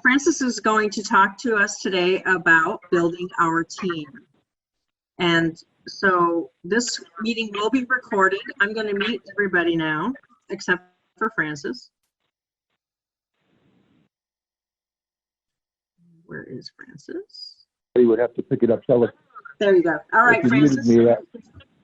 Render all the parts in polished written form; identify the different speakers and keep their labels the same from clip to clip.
Speaker 1: Francis is going to talk to us today about building our team. And so this meeting will be recorded. I'm going to mute everybody now, except for Francis. Where is Francis?
Speaker 2: You would have to pick it up. Tell us.
Speaker 1: There you go. All right, Francis.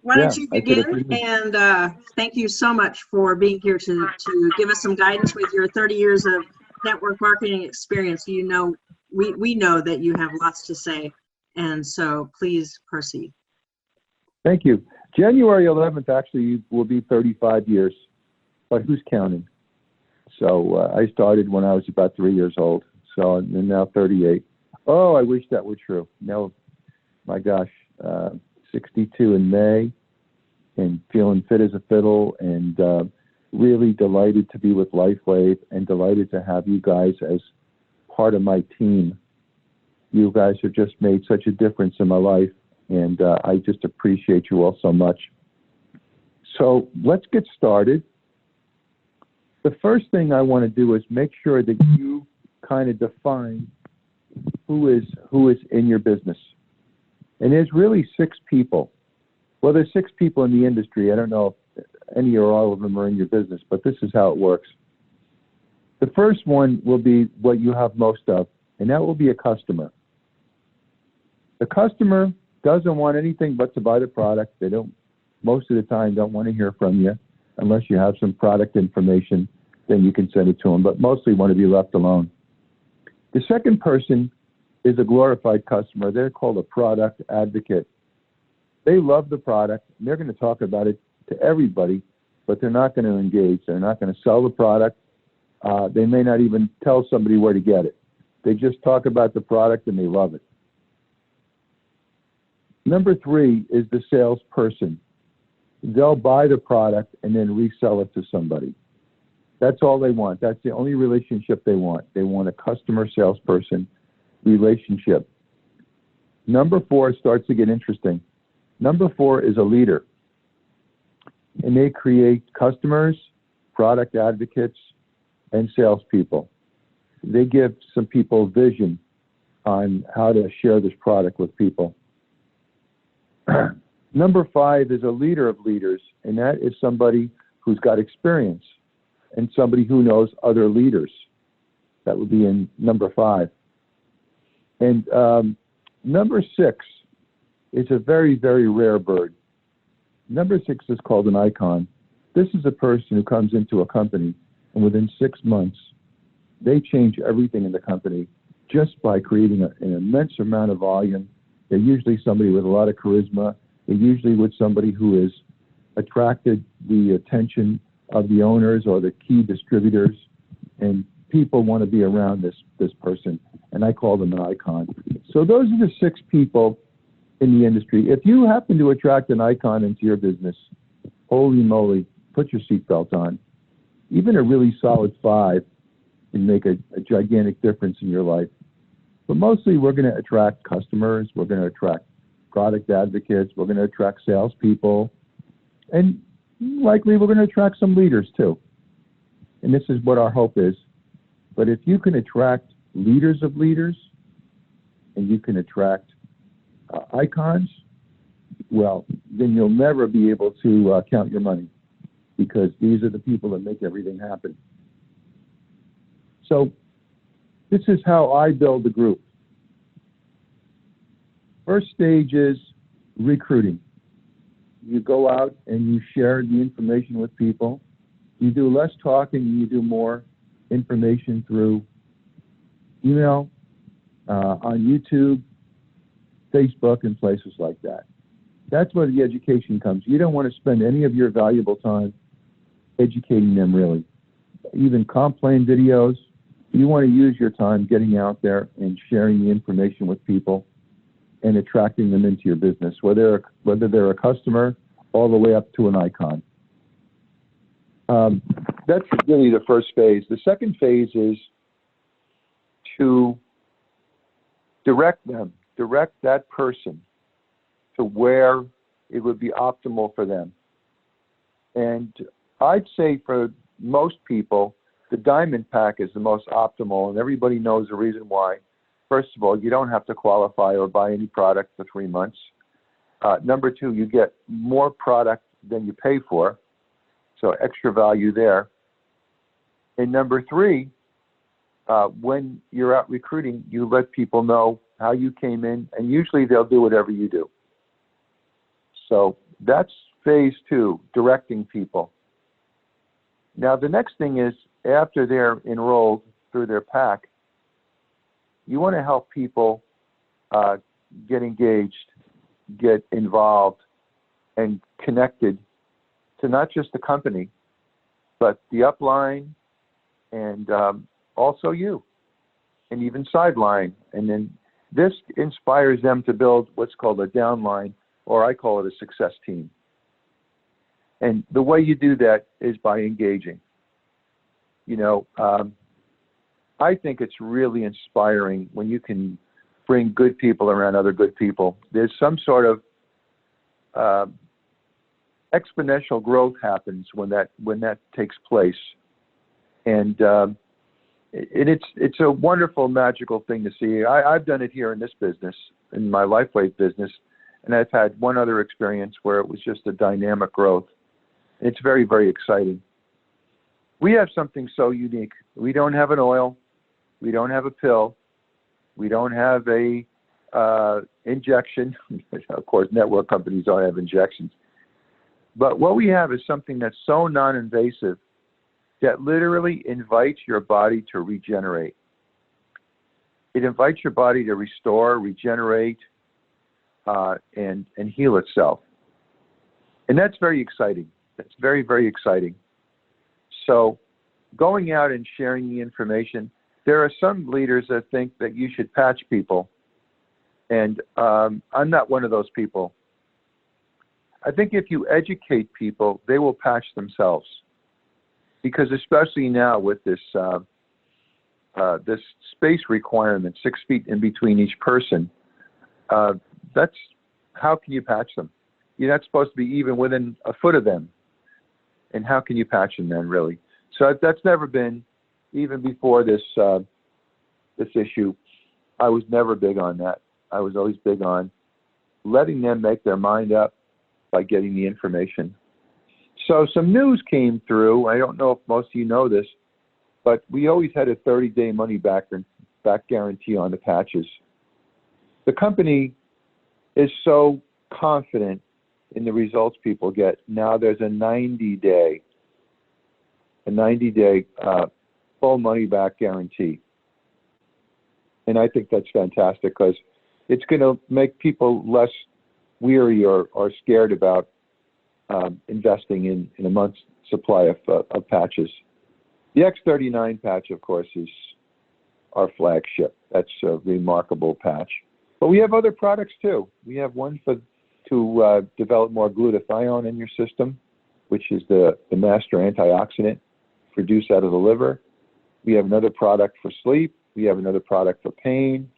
Speaker 1: Why don't you begin? And thank you so much for being here to give us some guidance with your 30 years of network marketing experience. You know, we know that you have lots to say, and so please proceed.
Speaker 2: Thank you. January 11th actually will be 35 years, but who's counting? So I started when I was about 3 years old, so I'm now 38. Oh, I wish that were true. No, my gosh, 62 in May, and feeling fit as a fiddle, and really delighted to be with Lifewave, and delighted to have you guys as part of my team. You guys have just made such a difference in my life, and I just appreciate you all so much. So let's get started. The first thing I want to do is make sure that you kind of define who is in your business. And there's really 6 people. Well, there's 6 people in the industry. I don't know if any or all of them are in your business, but this is how it works. The first one will be what you have most of, and that will be a customer. The customer doesn't want anything but to buy the product. They don't, most of the time, don't want to hear from you unless you have some product information, then you can send it to them, but mostly want to be left alone. The second person is a glorified customer. They're called a product advocate. They love the product, and they're going to talk about it to everybody, but they're not going to engage. They're not going to sell the product. They may not even tell somebody where to get it. They just talk about the product and they love it. Number 3 is the salesperson. They'll buy the product and then resell it to somebody. That's all they want. That's the only relationship they want. They want a customer salesperson relationship. Number 4 starts to get interesting. Number 4 is a leader. And they create customers, product advocates, and salespeople. They give some people vision on how to share this product with people. Number 5 is a leader of leaders, and that is somebody who's got experience and somebody who knows other leaders. That would be in number 5. And number 6 is a very, very rare bird. Number 6 is called an icon. This is a person who comes into a company, and within 6 months, they change everything in the company just by creating an immense amount of volume. They're usually somebody with a lot of charisma. They're usually with somebody who has attracted the attention of the owners or the key distributors, and people want to be around this person, and I call them an icon. So those are the 6 people in the industry. If you happen to attract an icon into your business, holy moly, put your seatbelt on. Even a really solid 5 can make a gigantic difference in your life. But mostly we're going to attract customers, we're going to attract product advocates, we're going to attract salespeople, and likely we're going to attract some leaders too. And this is what our hope is. But if you can attract leaders of leaders, and you can attract icons, well, then you'll never be able to count your money, because these are the people that make everything happen. So this is how I build the group. First stage is recruiting. You go out and you share the information with people. You do less talking and you do more information through email, on YouTube, Facebook, and places like that. That's where the education comes. You don't want to spend any of your valuable time educating them, really. Even comp plan videos, you want to use your time getting out there and sharing the information with people and attracting them into your business, whether they're a customer all the way up to an icon. That's really the first phase. The second phase is to direct that person to where it would be optimal for them. And I'd say for most people, the diamond pack is the most optimal, and everybody knows the reason why. First of all, you don't have to qualify or buy any product for 3 months. Number two, you get more product than you pay for, so extra value there. And number three, when you're out recruiting, you let people know how you came in, and usually they'll do whatever you do. So that's phase two, directing people. Now, the next thing is, after they're enrolled through their pack, you want to help people get engaged, get involved, and connected to not just the company, but the upline and also you, and even sideline. And then this inspires them to build what's called a downline, or I call it a success team. And the way you do that is by engaging. You know, I think it's really inspiring when you can bring good people around other good people. There's some sort of exponential growth happens when that takes place, and it's a wonderful, magical thing to see. I've done it here in this business, in my Lifewave business, and I've had one other experience where it was just a dynamic growth. It's very, very exciting. We have something so unique. We don't have an oil. We don't have a pill. We don't have a injection. Of course, network companies don't have injections. But what we have is something that's so non-invasive that literally invites your body to regenerate. It invites your body to restore, regenerate, and heal itself. And that's very exciting. That's very, very exciting. So going out and sharing the information, there are some leaders that think that you should patch people. And I'm not one of those people. I think if you educate people, they will patch themselves. Because especially now with this this space requirement, 6 feet in between each person, that's how can you patch them? You're not supposed to be even within a foot of them. And how can you patch them then, really? So that's never been, even before this this issue, I was never big on that. I was always big on letting them make their mind up by getting the information. So some news came through. I don't know if most of you know this, but we always had a 30-day money back guarantee on the patches. The company is so confident in the results people get. Now there's a 90-day full money back guarantee. And I think that's fantastic because it's going to make people less weary or scared about investing in a month's supply of patches. The X39 patch, of course, is our flagship. That's a remarkable patch. But we have other products too. We have one to develop more glutathione in your system, which is the master antioxidant produced out of the liver. We have another product for sleep. We have another product for pain.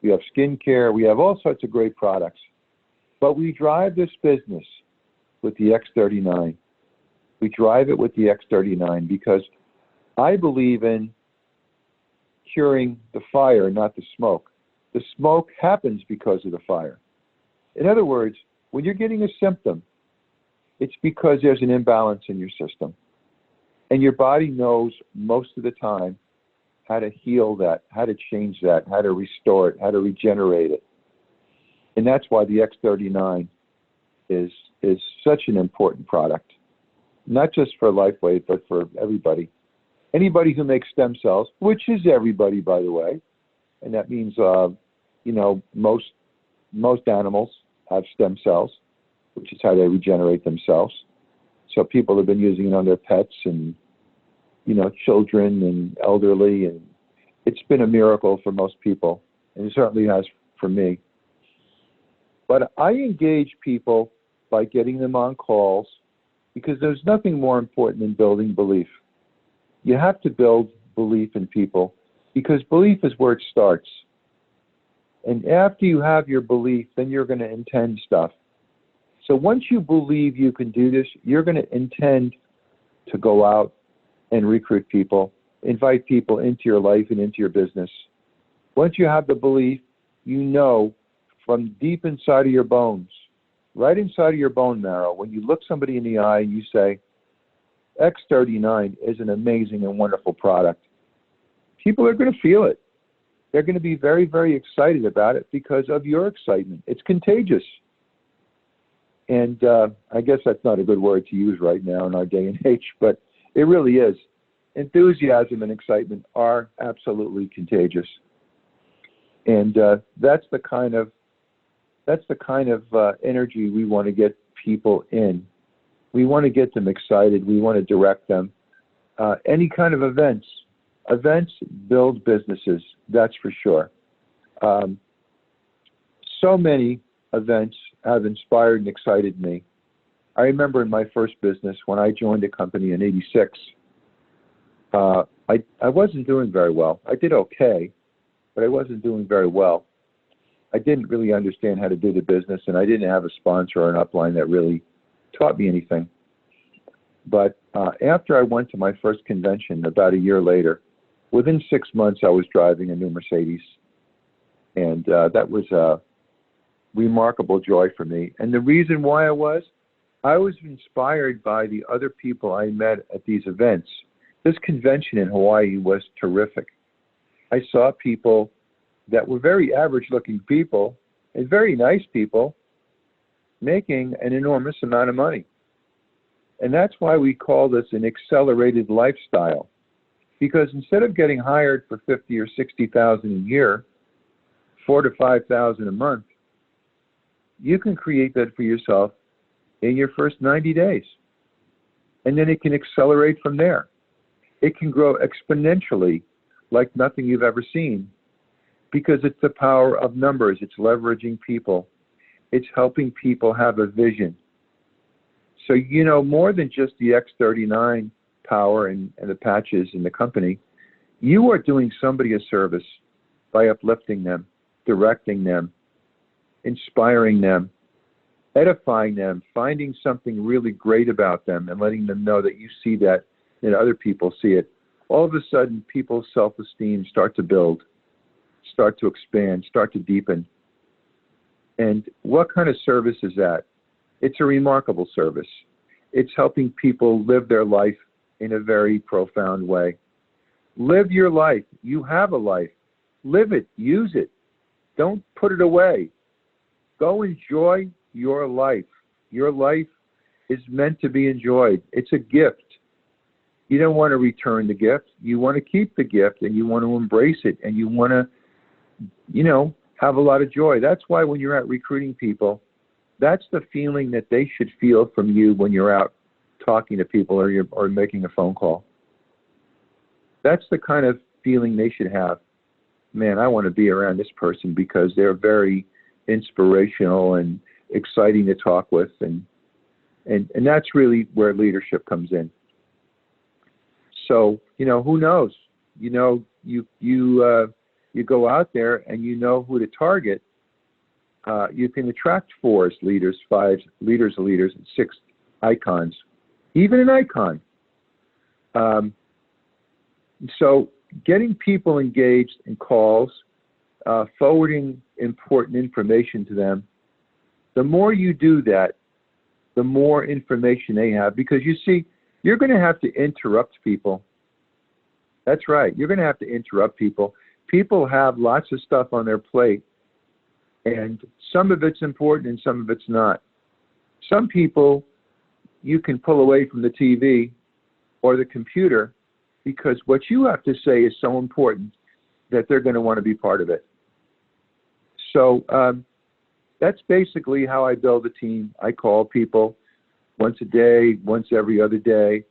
Speaker 2: We have skincare. We have all sorts of great products. But we drive this business with the X39. We drive it with the X39 because I believe in curing the fire, not the smoke. The smoke happens because of the fire. In other words, when you're getting a symptom, it's because there's an imbalance in your system. And your body knows most of the time how to heal that, how to change that, how to restore it, how to regenerate it. And that's why the X39 is such an important product, not just for Lifewave, but for everybody. Anybody who makes stem cells, which is everybody, by the way, and that means, you know, most animals have stem cells, which is how they regenerate themselves. So people have been using it on their pets and, you know, children and elderly, and it's been a miracle for most people, and it certainly has for me. But I engage people by getting them on calls because there's nothing more important than building belief. You have to build belief in people because belief is where it starts. And after you have your belief, then you're going to intend stuff. So once you believe you can do this, you're going to intend to go out and recruit people invite people into your life and into your business. Once you have the belief, you know from deep inside of your bones, right inside of your bone marrow, when you look somebody in the eye and you say, X39 is an amazing and wonderful product, people are going to feel it. They're going to be very, very excited about it because of your excitement. It's contagious. And I guess that's not a good word to use right now in our day and age, but it really is. Enthusiasm and excitement are absolutely contagious. And that's the kind of energy we want to get people in. We want to get them excited. We want to direct them. Any kind of events build businesses, that's for sure. So many events have inspired and excited me. I remember in my first business, when I joined a company in '86, I wasn't doing very well. I did okay, but I wasn't doing very well. I didn't really understand how to do the business, and I didn't have a sponsor or an upline that really taught me anything. But after I went to my first convention about a year later, within 6 months I was driving a new Mercedes. And that was a remarkable joy for me. And the reason why I was inspired by the other people I met at these events. This convention in Hawaii was terrific. I saw people that were very average-looking people and very nice people making an enormous amount of money. And that's why we call this an accelerated lifestyle. Because instead of getting hired for $50,000 or $60,000 a year, $4,000 to $5,000 a month, you can create that for yourself in your first 90 days. And then it can accelerate from there. It can grow exponentially like nothing you've ever seen, because it's the power of numbers. It's leveraging people. It's helping people have a vision. So, you know, more than just the X39 power and the patches in the company, you are doing somebody a service by uplifting them, directing them, inspiring them, edifying them, finding something really great about them and letting them know that you see that and other people see it. All of a sudden, people's self-esteem start to build, start to expand, start to deepen. And what kind of service is that? It's a remarkable service. It's helping people live their life in a very profound way. Live your life. You have a life. Live it. Use it. Don't put it away. Go enjoy your life. Your life is meant to be enjoyed. It's a gift. You don't want to return the gift. You want to keep the gift, and you want to embrace it, and you want to, you know, have a lot of joy. That's why when you're out recruiting people, that's the feeling that they should feel from you when you're out talking to people or making a phone call. That's the kind of feeling they should have. Man, I want to be around this person because they're very inspirational and exciting to talk with, and that's really where leadership comes in. So, you know, who knows? You know, you go out there and you know who to target. You can attract 4s, leaders, 5s, leaders, and 6 icons, even an icon. So getting people engaged in calls, forwarding important information to them, the more you do that, the more information they have. Because you see, you're going to have to interrupt people. That's right. You're going to have to interrupt people. People have lots of stuff on their plate, and some of it's important and some of it's not. Some people you can pull away from the TV or the computer because what you have to say is so important that they're going to want to be part of it. So that's basically how I build a team. I call people once a day, once every other day,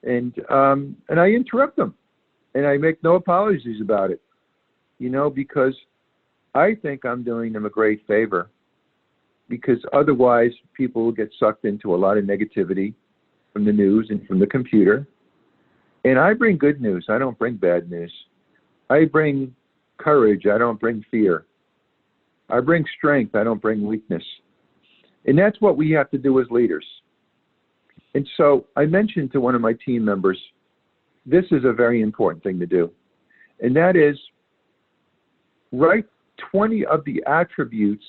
Speaker 2: and I interrupt them, and I make no apologies about it, you know, because I think I'm doing them a great favor, because otherwise people will get sucked into a lot of negativity from the news and from the computer. And I bring good news. I don't bring bad news. I bring courage. I don't bring fear. I bring strength. I don't bring weakness. And that's what we have to do as leaders. And so I mentioned to one of my team members, this is a very important thing to do. And that is, write 20 of the attributes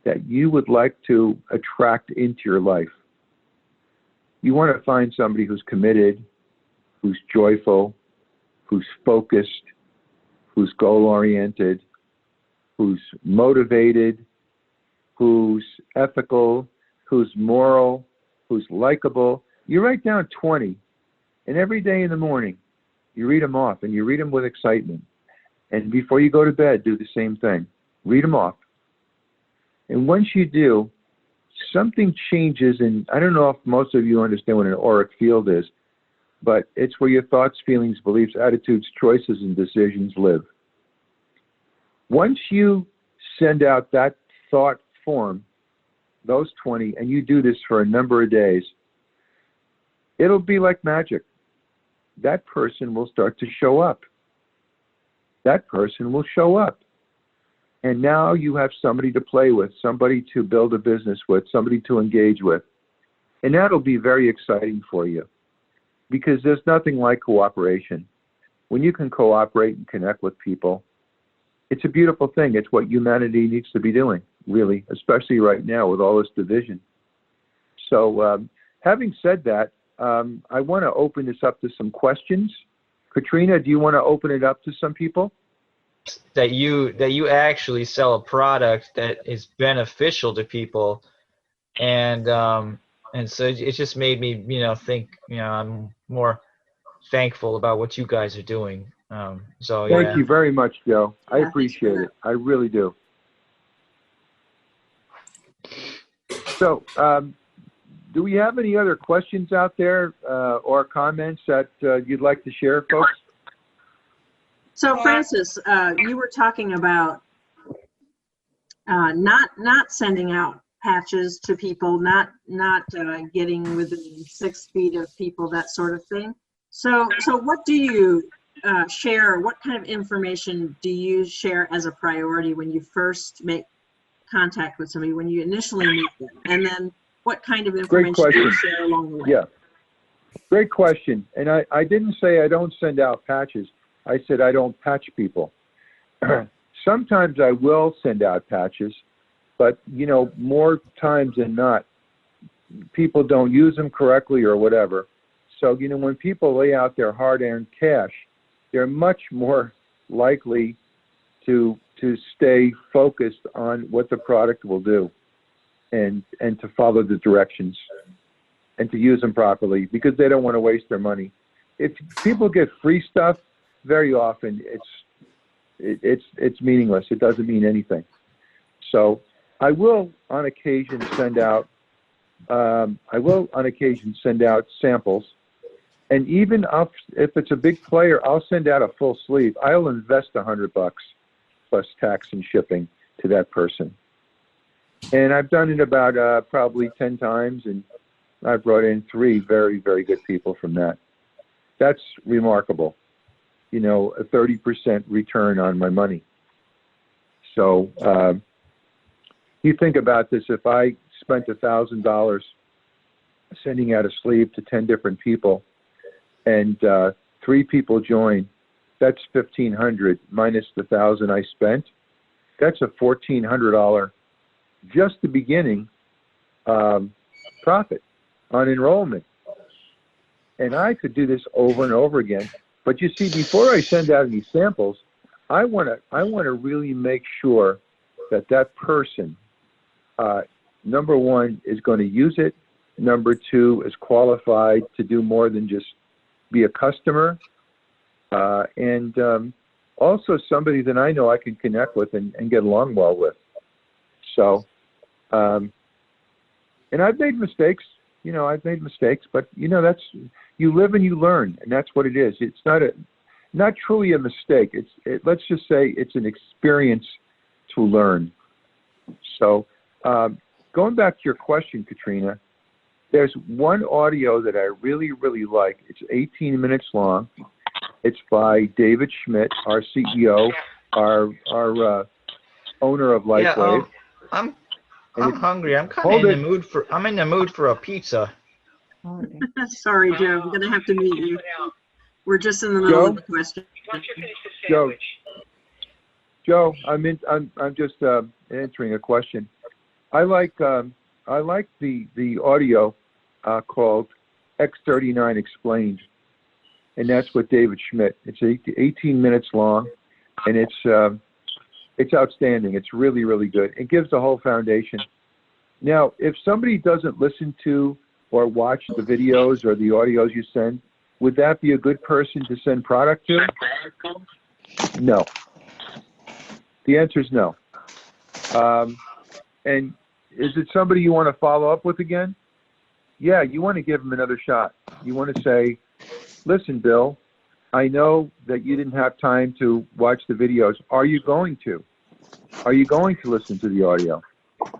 Speaker 2: that you would like to attract into your life. You want to find somebody who's committed, who's joyful, who's focused, who's goal-oriented, who's motivated, who's ethical, who's moral, who's likable. You write down 20, and every day in the morning, you read them off, and you read them with excitement. And before you go to bed, do the same thing. Read them off. And once you do, something changes, and I don't know if most of you understand what an auric field is, but it's where your thoughts, feelings, beliefs, attitudes, choices, and decisions live. Once you send out that thought form, those 20, and you do this for a number of days, it'll be like magic. That person will start to show up. That person will show up. And now you have somebody to play with, somebody to build a business with, somebody to engage with. And that'll be very exciting for you, because there's nothing like cooperation. When you can cooperate and connect with people, it's a beautiful thing. It's what humanity needs to be doing, really, especially right now with all this division. So having said that, I want to open this up to some questions. Katrina, do you want to open it up to some people?
Speaker 3: That you actually sell a product that is beneficial to people, and so it just made me think I'm more thankful about what you guys are doing. So
Speaker 2: thank you very much, Joe. I appreciate it. I really do. So do we have any other questions out there or comments that you'd like to share, folks?
Speaker 1: So Francis, you were talking about not sending out patches to people, not getting within 6 feet of people, that sort of thing. So what do you share? What kind of information do you share as a priority when you first make contact with somebody, when you initially meet them, and then what kind of information do you share along the way?
Speaker 2: Yeah, great question. And I didn't say I don't send out patches. I said I don't patch people. Sometimes I will send out patches, but more times than not, people don't use them correctly or whatever. So when people lay out their hard-earned cash, they're much more likely to stay focused on what the product will do, and to follow the directions, and to use them properly, because they don't want to waste their money. If people get free stuff, very often it's meaningless. It doesn't mean anything. So I will on occasion send out samples, and even if it's a big player, I'll send out a full sleeve. I'll invest $100 plus tax and shipping to that person. And I've done it about probably 10 times, and I've brought in 3 very, very good people from that. That's remarkable. A 30% return on my money. So you think about this, if I spent $1,000 sending out a sleeve to 10 different people, and 3 people join, that's $1,500 minus the $1,000 I spent. That's a $1,400, just the beginning, profit on enrollment. And I could do this over and over again. But you see, before I send out any samples, I want to really make sure that that person, number one, is going to use it. Number 2, is qualified to do more than just be a customer, and also somebody that I know I can connect with and get along well with. So, and I've made mistakes. But that's, you live and you learn, and that's what it is. It's not truly a mistake. Let's just say it's an experience to learn. So, going back to your question, Katrina, there's one audio that I really, really like. It's 18 minutes long. It's by David Schmidt, our CEO, our owner of Lifewave.
Speaker 3: Yeah, I'm hungry. I'm kind of in the mood for a pizza.
Speaker 1: Sorry, Joe. I'm gonna have to meet you. We're just in the middle of the question.
Speaker 2: Joe, I'm just answering a question. I like the audio called X39 Explained, and that's with David Schmidt. It's 18 minutes long, and it's outstanding. It's really, really good. It gives the whole foundation. Now, if somebody doesn't listen to or watch the videos or the audios you send, would that be a good person to send product to? No. The answer is no. And is it somebody you want to follow up with again? Yeah, you want to give them another shot. You want to say, listen, Bill, I know that you didn't have time to watch the videos. Are you going to? Are you going to listen to the audio?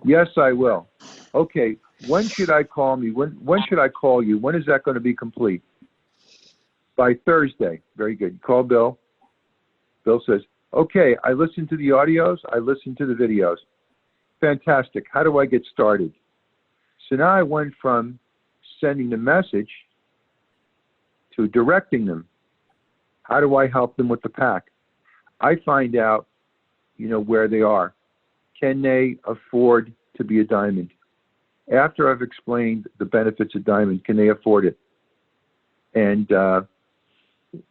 Speaker 2: Yes, I will. Okay, when should I call me? When should I call you? When is that going to be complete? By Thursday. Very good. You call Bill. Bill says, okay, I listened to the audios. I listened to the videos. Fantastic. How do I get started? So now I went from sending the message to directing them. How do I help them with the pack? I find out, where they are. Can they afford to be a diamond? After I've explained the benefits of diamond, can they afford it? And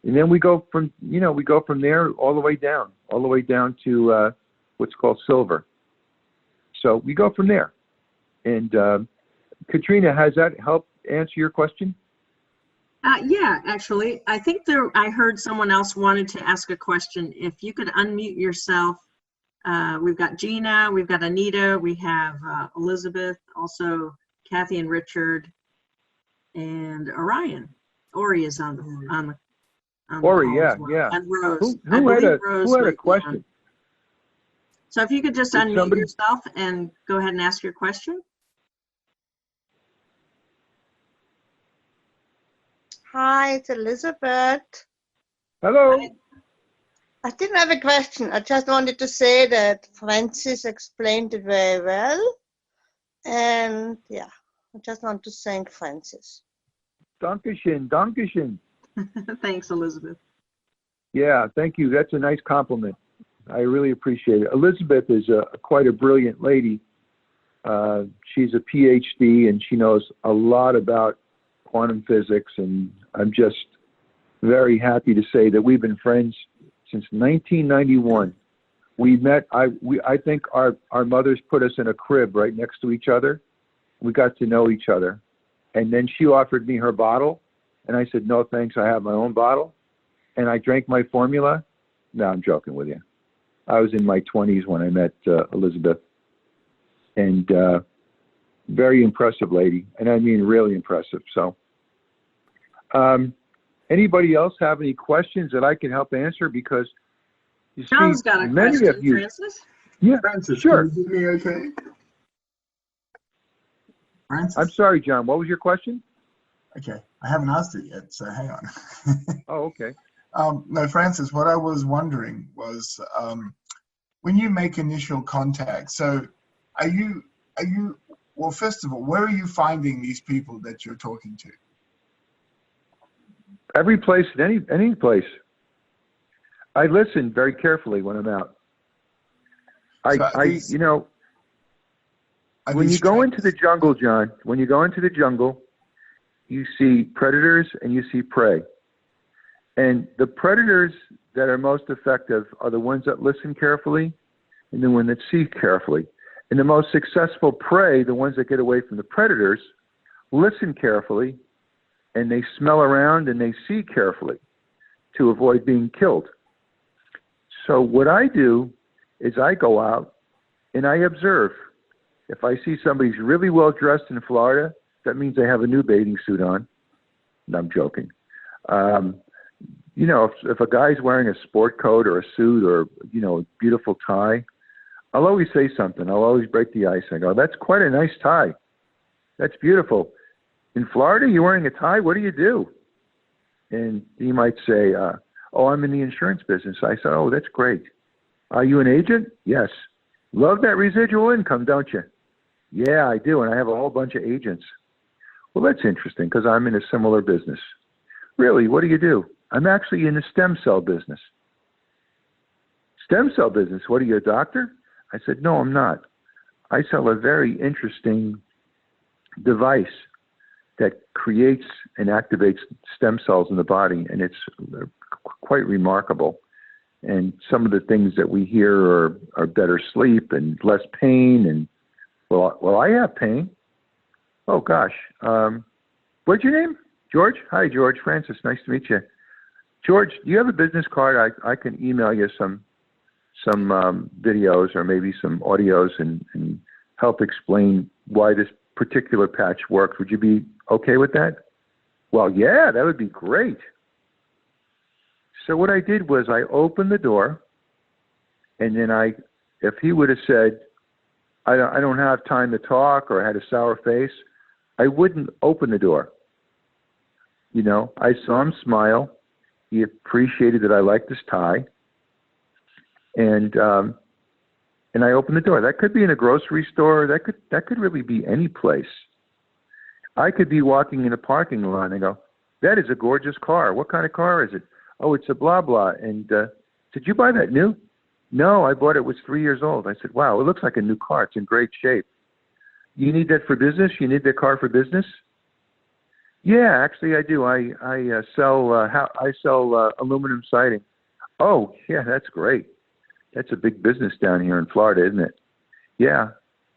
Speaker 2: then we go from there all the way down to what's called silver. So we go from there. And Katrina, has that helped answer your question?
Speaker 1: Yeah, actually, I think I heard someone else wanted to ask a question. If you could unmute yourself. We've got Gina, we've got Anita, we have Elizabeth, also Kathy and Richard, and Orion. Ori is on the
Speaker 2: Ori, yeah,
Speaker 1: well.
Speaker 2: yeah.
Speaker 1: And Rose.
Speaker 2: Who had a question?
Speaker 1: So if you could just unmute yourself and go ahead and ask your question.
Speaker 4: Hi, it's Elizabeth.
Speaker 2: Hello.
Speaker 1: Hi.
Speaker 4: I didn't have a question. I just wanted to say that Francis explained it very well. And yeah, I just want to thank Francis.
Speaker 2: Dankeschön.
Speaker 1: Thanks, Elizabeth.
Speaker 2: Yeah, thank you. That's a nice compliment. I really appreciate it. Elizabeth is quite a brilliant lady. She's a PhD and she knows a lot about quantum physics. And I'm just very happy to say that we've been friends since 1991. We met, I think our mothers put us in a crib right next to each other. We got to know each other. And then she offered me her bottle. And I said, no, thanks. I have my own bottle. And I drank my formula. No, I'm joking with you. I was in my 20s when I met Elizabeth. And very impressive lady. And I mean, really impressive. So anybody else have any questions that I can help answer? Because you
Speaker 1: John's
Speaker 2: see,
Speaker 1: got a
Speaker 2: many
Speaker 1: question,
Speaker 2: of you,
Speaker 1: Francis.
Speaker 2: Yeah,
Speaker 5: Francis,
Speaker 2: sure.
Speaker 5: can you hear me okay? Francis?
Speaker 2: I'm sorry, John. What was your question?
Speaker 5: Okay, I haven't asked it yet, so hang on.
Speaker 2: Oh, okay.
Speaker 5: No, Francis, what I was wondering was when you make initial contact, so are you, well, first of all, where are you finding these people that you're talking to?
Speaker 2: Every place, any place. I listen very carefully when I'm out. When you go into the jungle, John, when you go into the jungle, you see predators and you see prey. And the predators that are most effective are the ones that listen carefully and the ones that see carefully. And the most successful prey, the ones that get away from the predators, listen carefully and they smell around and they see carefully to avoid being killed. So what I do is I go out and I observe. If I see somebody's really well dressed in Florida, that means they have a new bathing suit on. No, I'm joking. If a guy's wearing a sport coat or a suit or, a beautiful tie, I'll always say something. I'll always break the ice. I go, that's quite a nice tie. That's beautiful. In Florida, you're wearing a tie? What do you do? And he might say, oh, I'm in the insurance business. I said, oh, that's great. Are you an agent? Yes. Love that residual income, don't you? Yeah, I do. And I have a whole bunch of agents. Well, that's interesting because I'm in a similar business. Really, what do you do? I'm actually in the stem cell business. Stem cell business? What, are you a doctor? I said, no, I'm not. I sell a very interesting device that creates and activates stem cells in the body, and it's quite remarkable. And some of the things that we hear are better sleep and less pain. And well, I have pain. Oh gosh, what's your name? George? Hi, George. Francis, nice to meet you. George, do you have a business card? I can email you some videos or maybe some audios and help explain why this particular patch works. Would you be okay with that? Well, yeah, that would be great. So what I did was I opened the door, and then if he would have said, I don't have time to talk, or had a sour face, I wouldn't open the door. You know, I saw him smile. He appreciated that I liked his tie. And I opened the door. That could be in a grocery store. That could really be any place. I could be walking in a parking lot and go, that is a gorgeous car. What kind of car is it? Oh, it's a blah, blah. And did you buy that new? No, I bought it. It was 3 years old. I said, wow, it looks like a new car. It's in great shape. You need that for business? You need that car for business? Yeah, actually I do. I sell aluminum siding. Oh, yeah, that's great. That's a big business down here in Florida, isn't it? Yeah.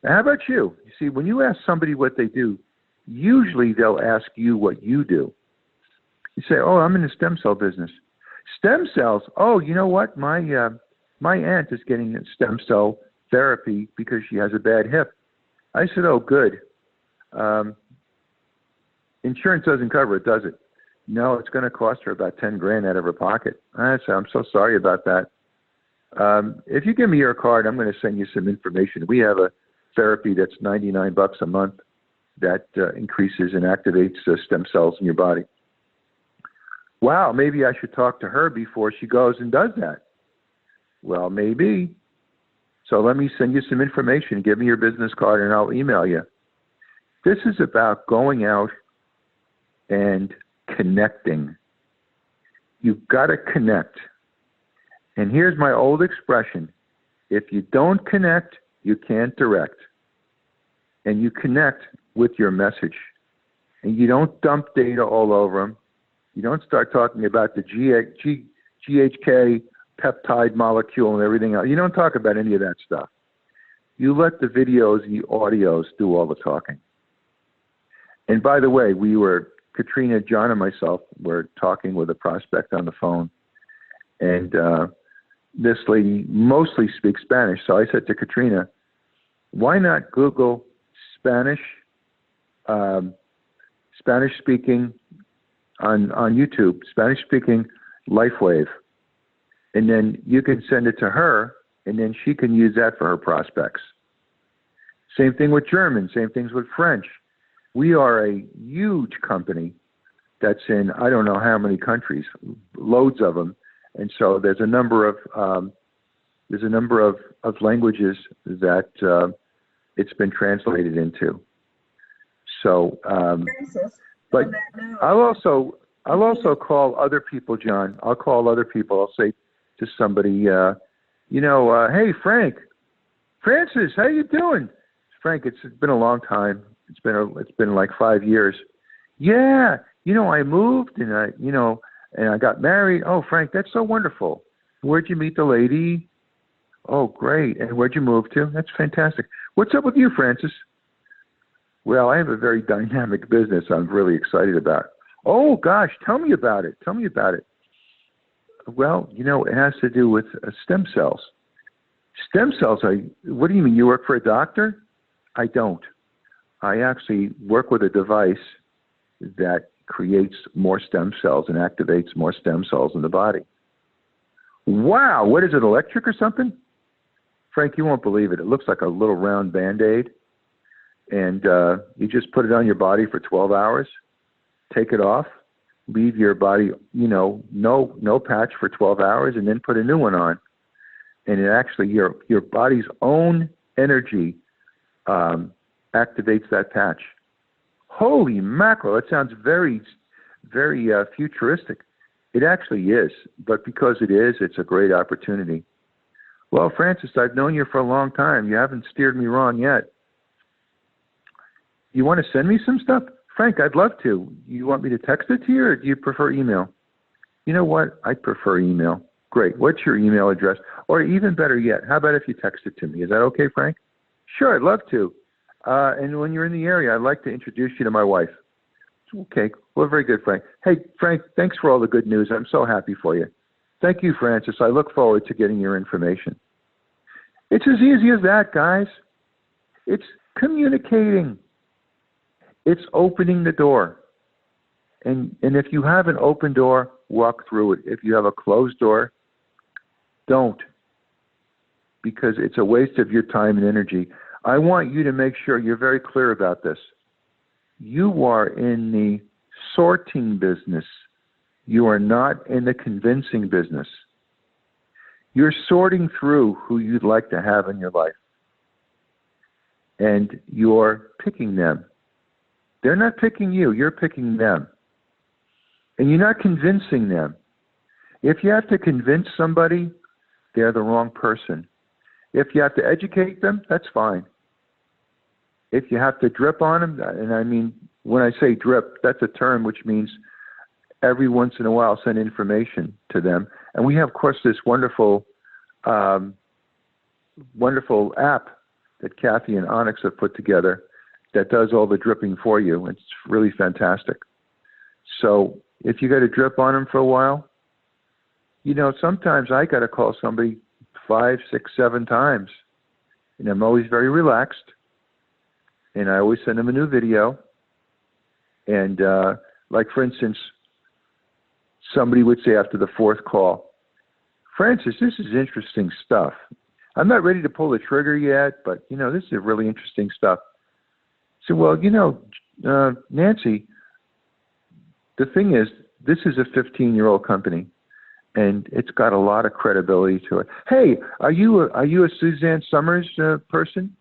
Speaker 2: Now, how about you? You see, when you ask somebody what they do, usually they'll ask you what you do. You say, oh, I'm in the stem cell business. Stem cells? Oh, you know what? My aunt is getting stem cell therapy because she has a bad hip. I said, oh, good. Insurance doesn't cover it, does it? No, it's going to cost her about 10 grand out of her pocket. I said, I'm so sorry about that. If you give me your card, I'm going to send you some information. We have a therapy that's $99 a month that increases and activates stem cells in your body. Wow, maybe I should talk to her before she goes and does that. Well, maybe. So let me send you some information. Give me your business card and I'll email you. This is about going out and connecting. You've got to connect. And here's my old expression. If you don't connect, you can't direct. And you connect with your message. And you don't dump data all over them. You don't start talking about the GHK peptide molecule and everything else. You don't talk about any of that stuff. You let the videos and the audios do all the talking. And by the way, Katharina, John, and myself were talking with a prospect on the phone. And this lady mostly speaks Spanish. So I said to Katharina, why not Google Spanish speaking on YouTube, Spanish speaking Lifewave. And then you can send it to her, and then she can use that for her prospects. Same thing with German, same things with French. We are a huge company that's in I don't know how many countries, loads of them. And so there's a number of languages that it's been translated into. So, but I'll also call other people, John. I'll call other people. I'll say to somebody, hey, Francis, how you doing? Frank, it's been a long time. It's been like 5 years. Yeah, I moved and I got married. Oh, Frank, that's so wonderful. Where'd you meet the lady? Oh, great. And where'd you move to? That's fantastic. What's up with you, Francis? Well, I have a very dynamic business I'm really excited about. Oh, gosh, tell me about it. Well, it has to do with stem cells. Stem cells, what do you mean? You work for a doctor? I don't. I actually work with a device that creates more stem cells and activates more stem cells in the body. Wow, what is it, electric or something? Frank, you won't believe it. It looks like a little round Band-Aid. And you just put it on your body for 12 hours, take it off, leave your body, no patch for 12 hours, and then put a new one on. And it actually, your body's own energy activates that patch. Holy mackerel, that sounds very, very futuristic. It actually is, but because it is, it's a great opportunity. Well, Francis, I've known you for a long time. You haven't steered me wrong yet. You want to send me some stuff? Frank, I'd love to. You want me to text it to you, or do you prefer email? You know what? I prefer email. Great. What's your email address? Or even better yet, how about if you text it to me? Is that okay, Frank? Sure, I'd love to. And when you're in the area, I'd like to introduce you to my wife. Okay. Well, very good, Frank. Hey, Frank, thanks for all the good news. I'm so happy for you. Thank you, Francis. I look forward to getting your information. It's as easy as that, guys. It's communicating. It's opening the door. And if you have an open door, walk through it. If you have a closed door, don't. Because it's a waste of your time and energy. I want you to make sure you're very clear about this. You are in the sorting business. You are not in the convincing business. You're sorting through who you'd like to have in your life. And you're picking them. They're not picking you. You're picking them. And you're not convincing them. If you have to convince somebody, they're the wrong person. If you have to educate them, that's fine. If you have to drip on them, and I mean, when I say drip, that's a term which means every once in a while send information to them. And we have, of course, this wonderful wonderful app that Kathy and Onyx have put together that does all the dripping for you. It's really fantastic. So if you got to drip on them for a while, you know, sometimes I got to call somebody 5, 6, 7 times. And I'm always very relaxed. And I always send them a new video. And like, for instance, somebody would say after the 4th call, Francis, this is interesting stuff. I'm not ready to pull the trigger yet, but, you know, this is really interesting stuff. So, well, you know, Nancy, the thing is, this is a 15-year-old company, and it's got a lot of credibility to it. Hey, are you a Suzanne Summers person?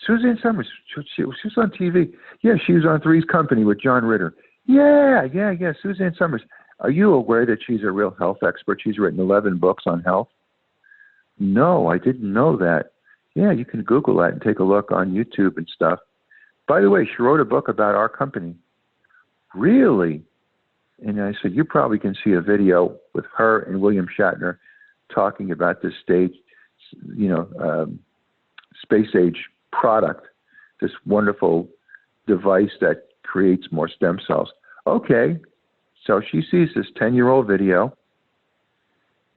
Speaker 2: Suzanne Summers, she was on TV. Yeah, she was on Three's Company with John Ritter. Yeah, Suzanne Summers. Are you aware that she's a real health expert? She's written 11 books on health. No, I didn't know that. Yeah, you can Google that and take a look on YouTube and stuff. By the way, she wrote a book about our company. Really? And I said, you probably can see a video with her and William Shatner talking about this stage, you know, space age product, this wonderful device that creates more stem cells. Okay. So she sees this 10-year-old video,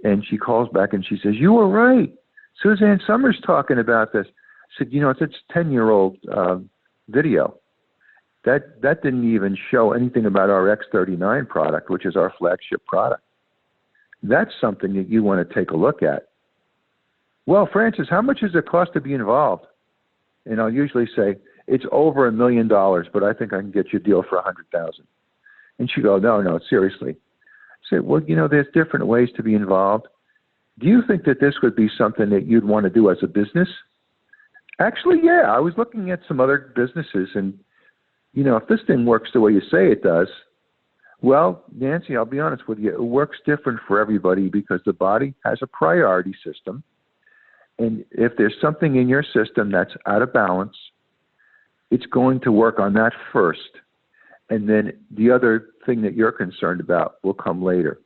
Speaker 2: and she calls back and she says, you were right. Suzanne Summers talking about this. I said, you know, it's a 10-year-old video. That didn't even show anything about our X39 product, which is our flagship product. That's something that you want to take a look at. Well, Francis, how much does it cost to be involved? And I'll usually say, it's over $1 million, but I think I can get you a deal for $100,000. And she goes, no, seriously. I said, well, you know, there's different ways to be involved. Do you think that this would be something that you'd want to do as a business? Actually, yeah, I was looking at some other businesses, and, you know, if this thing works the way you say it does, well, Nancy, I'll be honest with you, it works different for everybody because the body has a priority system. And if there's something in your system that's out of balance, it's going to work on that first. And then the other thing that you're concerned about will come later.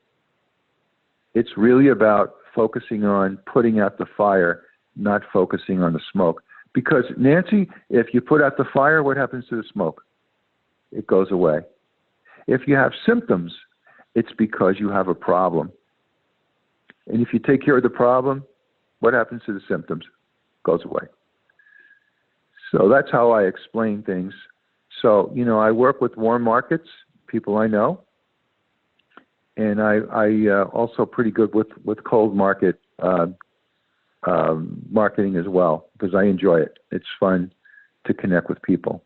Speaker 2: It's really about focusing on putting out the fire, not focusing on the smoke. Because, Nancy, if you put out the fire, what happens to the smoke? It goes away. If you have symptoms, it's because you have a problem. And if you take care of the problem, what happens to the symptoms? It goes away. So that's how I explain things. So, you know, I work with warm markets, people I know, and I also pretty good with cold market marketing as well, because I enjoy it. It's fun to connect with people.